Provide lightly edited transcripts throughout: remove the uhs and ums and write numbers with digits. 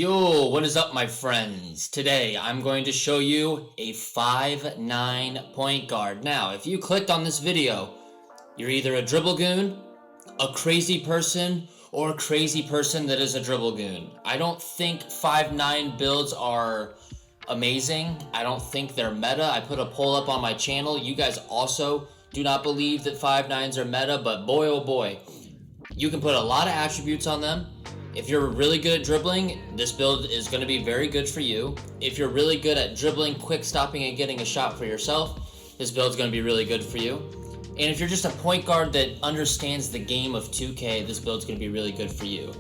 Yo, what is up, my friends? Today, I'm going to show you a 5'9" point guard. Now, if you clicked on this video, you're either a dribble goon, a crazy person, or a crazy person that is a dribble goon. I don't think 5'9" builds are amazing. I don't think they're meta. I put a poll up on my channel. You guys also do not believe that 5'9s are meta, but boy, oh boy, you can put a lot of attributes on them. If you're really good at dribbling, this build is going to be very good for you. If you're really good at dribbling, quick stopping, and getting a shot for yourself, this build's going to be really good for you. And if you're just a point guard that understands the game of 2K, this build's going to be really good for you.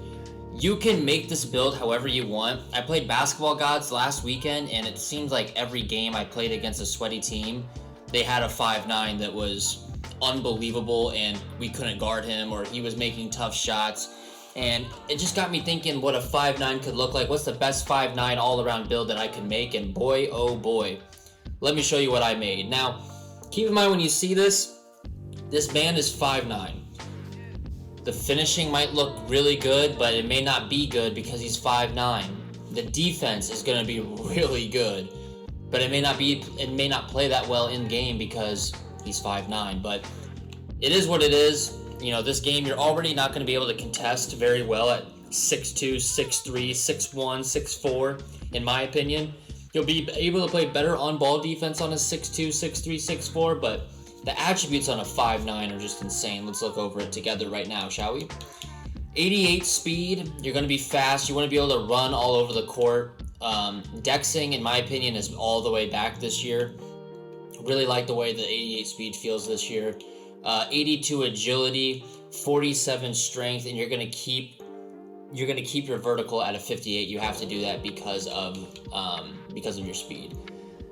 You can make this build however you want. I played Basketball Gods last weekend, and it seems like every game I played against a sweaty team, they had a 5'9 that was unbelievable, and we couldn't guard him, or he was making tough shots. And it just got me thinking what a 5'9 could look like. What's the best 5'9 all-around build that I could make? And boy, oh boy, let me show you what I made. Now, keep in mind when you see this man is 5'9". The finishing might look really good, but it may not be good because he's 5'9". The defense is going to be really good, but it may not play that well in game because he's 5'9". But it is what it is. You know, this game, you're already not going to be able to contest very well at 6'2", 6'3", 6'1", 6'4", in my opinion. You'll be able to play better on-ball defense on a 6'2", 6'3", 6'4", but the attributes on a 5'9 are just insane. Let's look over it together right now, shall we? 88 speed, you're going to be fast. You want to be able to run all over the court. Dexing, in my opinion, is all the way back this year. Really like the way the 88 speed feels this year. 82 agility, 47 strength, and you're gonna keep your vertical at a 58. You have to do that because of your speed.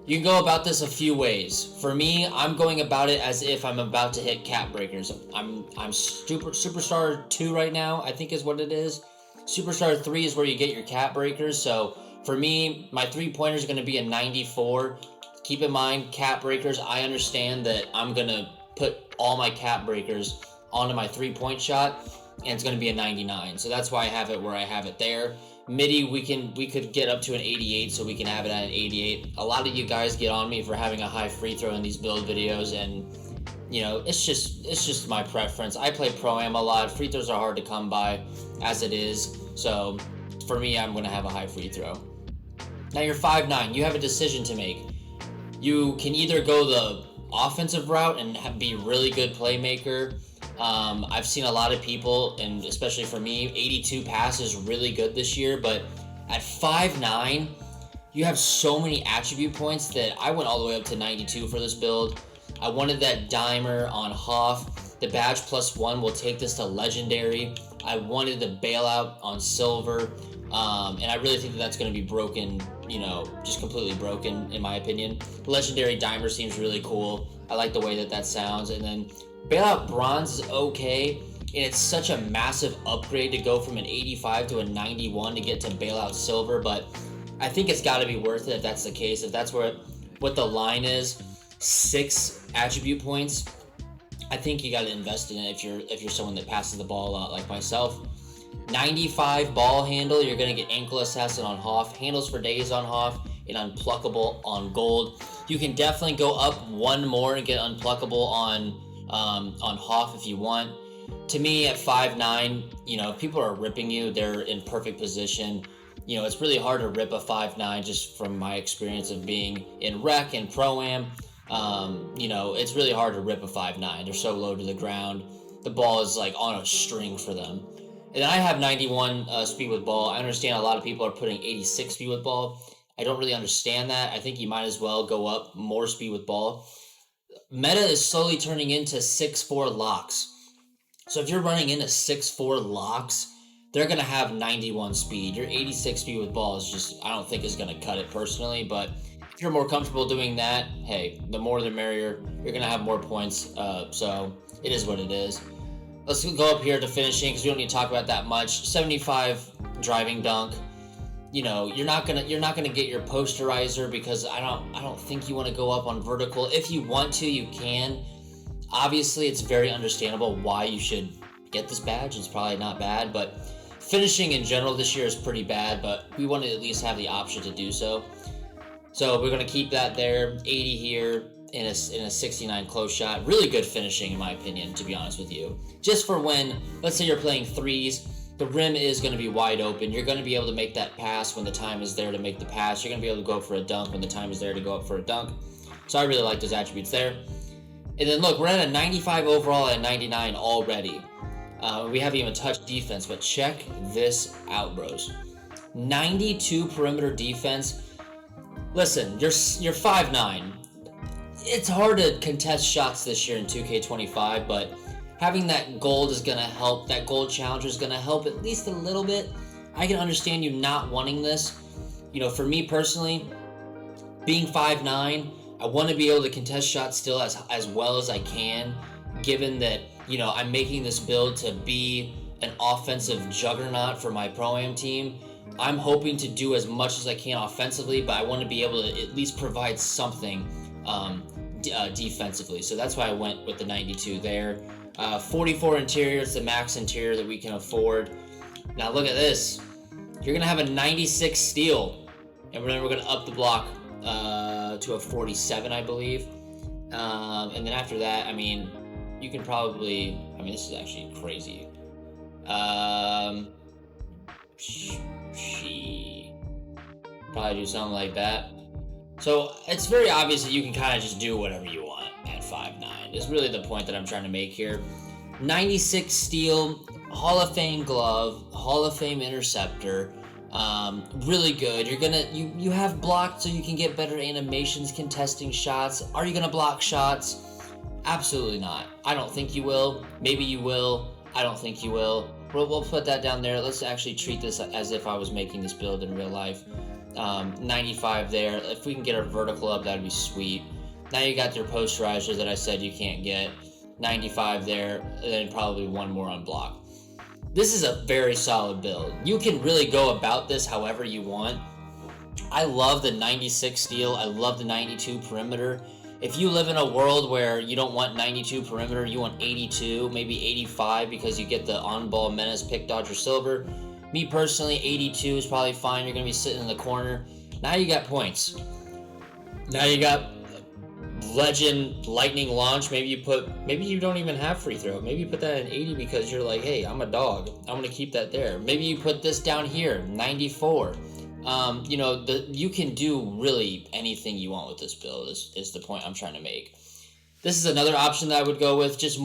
You can go about this a few ways. For me, I'm going about it as if I'm about to hit cap breakers. I'm Superstar 2 right now, I think is what it is. Superstar 3 is where you get your cap breakers. So for me, my 3-pointer is going to be a 94. Keep in mind, cap breakers, I understand that I'm going to put all my cap breakers onto my 3-point shot, and it's going to be a 99. So that's why I have it where I have it there. Midi, we could get up to an 88, so we can have it at an 88. A lot of you guys get on me for having a high free throw in these build videos, and you know, it's just my preference. I play Pro-Am a lot. Free throws are hard to come by as it is. So for me, I'm going to have a high free throw. Now you're 5'9". You have a decision to make. You can either go the offensive route and be really good playmaker. I've seen a lot of people, and especially for me, 82 pass is really good this year, but at 5'9", you have so many attribute points that I went all the way up to 92 for this build. I wanted that dimer on Hoff. The badge +1 will take this to legendary. I wanted the bailout on silver, and I really think that that's going to be broken, you know, just completely broken in my opinion. Legendary dimer seems really cool. I like the way that sounds. And then bailout bronze is okay, and it's such a massive upgrade to go from an 85 to a 91 to get to bailout silver, but I think it's got to be worth it if that's the case. If that's what the line is, 6 attribute points, I think you got to invest in it if you're someone that passes the ball a lot like myself. 95 ball handle, you're going to get ankle assassin on Hoff, handles for days on Hoff, and unpluckable on gold. You can definitely go up one more and get unpluckable on Hoff if you want. To me, at 5'9", you know, if people are ripping you, they're in perfect position. You know, it's really hard to rip a 5'9", just from my experience of being in rec and pro-am. You know, it's really hard to rip a 5'9". They're so low to the ground. The ball is like on a string for them. And I have 91 speed with ball. I understand a lot of people are putting 86 speed with ball. I don't really understand that. I think you might as well go up more speed with ball. Meta is slowly turning into 6'4" locks. So if you're running into 6'4" locks, they're going to have 91 speed. Your 86 speed with ball is just, I don't think is going to cut it personally. But if you're more comfortable doing that, hey, the more the merrier. You're going to have more points. So it is what it is. Let's go up here to finishing because we don't need to talk about that much. 75 driving dunk. You know, you're not gonna get your posterizer because I don't think you want to go up on vertical. If you want to, you can. Obviously, it's very understandable why you should get this badge. It's probably not bad, but finishing in general this year is pretty bad, but we want to at least have the option to do so. So we're going to keep that there. 80 here in a 69 close shot. Really good finishing, in my opinion, to be honest with you. Just for when, let's say you're playing threes, the rim is going to be wide open. You're going to be able to make that pass when the time is there to make the pass. You're going to be able to go up for a dunk when the time is there to go up for a dunk. So I really like those attributes there. And then look, we're at a 95 overall and a 99 already. We haven't even touched defense, but check this out, bros. 92 perimeter defense. Listen, you're 5'9". It's hard to contest shots this year in 2K25, but having that gold is going to help. That gold challenger is going to help at least a little bit. I can understand you not wanting this. You know, for me personally, being 5'9", I want to be able to contest shots still as well as I can, given that, you know, I'm making this build to be an offensive juggernaut for my Pro-Am team. I'm hoping to do as much as I can offensively, but I want to be able to at least provide something defensively. So that's why I went with the 92 there. 44 interior is the max interior that we can afford. Now look at this. You're going to have a 96 steal, and then we're going to up the block to a 47, I believe. And then after that, I mean, you can probably, I mean, this is actually crazy. Probably do something like that. So it's very obvious that you can kind of just do whatever you want at 5'9". Is really the point that I'm trying to make here. 96 steal, Hall of Fame glove, Hall of Fame interceptor. Really good. You're gonna you have blocked so you can get better animations contesting shots. Are you gonna block shots? Absolutely not. I don't think you will. Maybe you will. I don't think you will. We'll put that down there. Let's actually treat this as if I was making this build in real life. 95 there. If we can get our vertical up, that'd be sweet. Now you got your posterizers that I said you can't get. 95 there, and then probably one more on block. This is a very solid build. You can really go about this however you want. I love the 96 steal. I love the 92 perimeter. If you live in a world where you don't want 92 perimeter, you want 82, maybe 85 because you get the on-ball menace, pick, dodge, or silver. Me personally, 82 is probably fine. You're going to be sitting in the corner. Now you got points. Now you got legend lightning launch. Maybe you don't even have free throw. Maybe you put that at 80 because you're like, hey, I'm a dog. I'm going to keep that there. Maybe you put this down here, 94. You know, you can do really anything you want with this build is the point I'm trying to make. This is another option that I would go with, just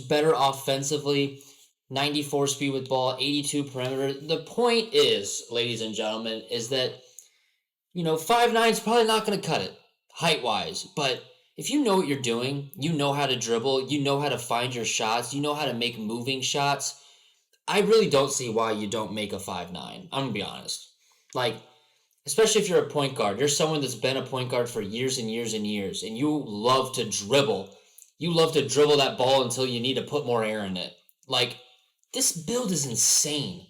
better offensively. 94 speed with ball, 82 perimeter. The point is, ladies and gentlemen, is that, you know, 5'9" is probably not going to cut it height-wise, but if you know what you're doing, you know how to dribble, you know how to find your shots, you know how to make moving shots, I really don't see why you don't make a 5'9". I'm going to be honest. Like, especially if you're a point guard, you're someone that's been a point guard for years and years and years, and you love to dribble. You love to dribble that ball until you need to put more air in it. Like, this build is insane.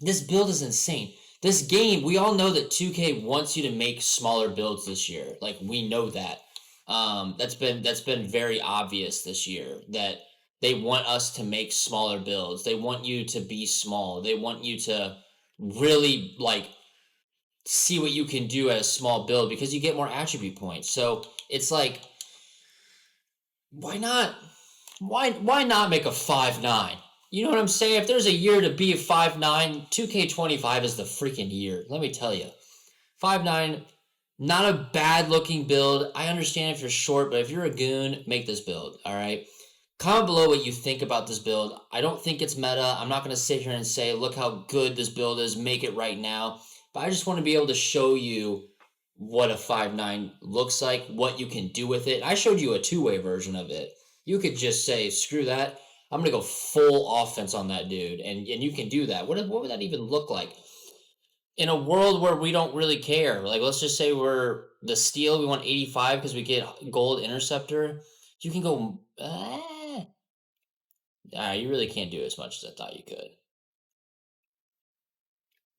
This build is insane. This game, we all know that 2K wants you to make smaller builds this year. Like, we know that. That's been very obvious this year, that they want us to make smaller builds. They want you to be small. They want you to really, like, see what you can do at a small build because you get more attribute points. So it's like, why not? Why not make a 5'9"? You know what I'm saying? If there's a year to be a 5'9", 2K25 is the freaking year. Let me tell you. 5'9", not a bad looking build. I understand if you're short, but if you're a goon, make this build, all right? Comment below what you think about this build. I don't think it's meta. I'm not going to sit here and say, look how good this build is, make it right now. But I just want to be able to show you what a 5'9" looks like, what you can do with it. I showed you a two-way version of it. You could just say, screw that. I'm going to go full offense on that dude, and you can do that. What would that even look like? In a world where we don't really care, like let's just say we're the steal, we want 85 because we get gold interceptor. You can go, you really can't do as much as I thought you could.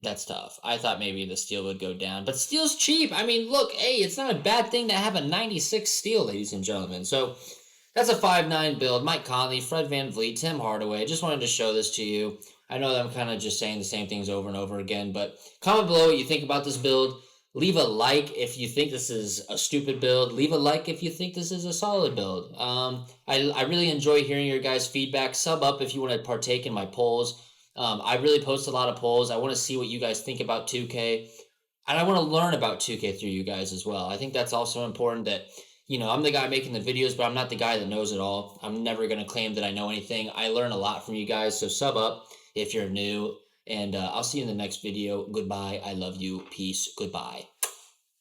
That's tough. I thought maybe the steal would go down, but steal's cheap. I mean, look, hey, it's not a bad thing to have a 96 steal, ladies and gentlemen. So that's a 5'9" build. Mike Conley, Fred VanVleet, Tim Hardaway. Just wanted to show this to you. I know that I'm kind of just saying the same things over and over again, but comment below what you think about this build. Leave a like if you think this is a stupid build. Leave a like if you think this is a solid build. I really enjoy hearing your guys' feedback. Sub up if you want to partake in my polls. I really post a lot of polls. I want to see what you guys think about 2K. And I want to learn about 2K through you guys as well. I think that's also important that, I'm the guy making the videos, but I'm not the guy that knows it all. I'm never going to claim that I know anything. I learn a lot from you guys, so sub up if you're new. And I'll see you in the next video. Goodbye. I love you. Peace. Goodbye.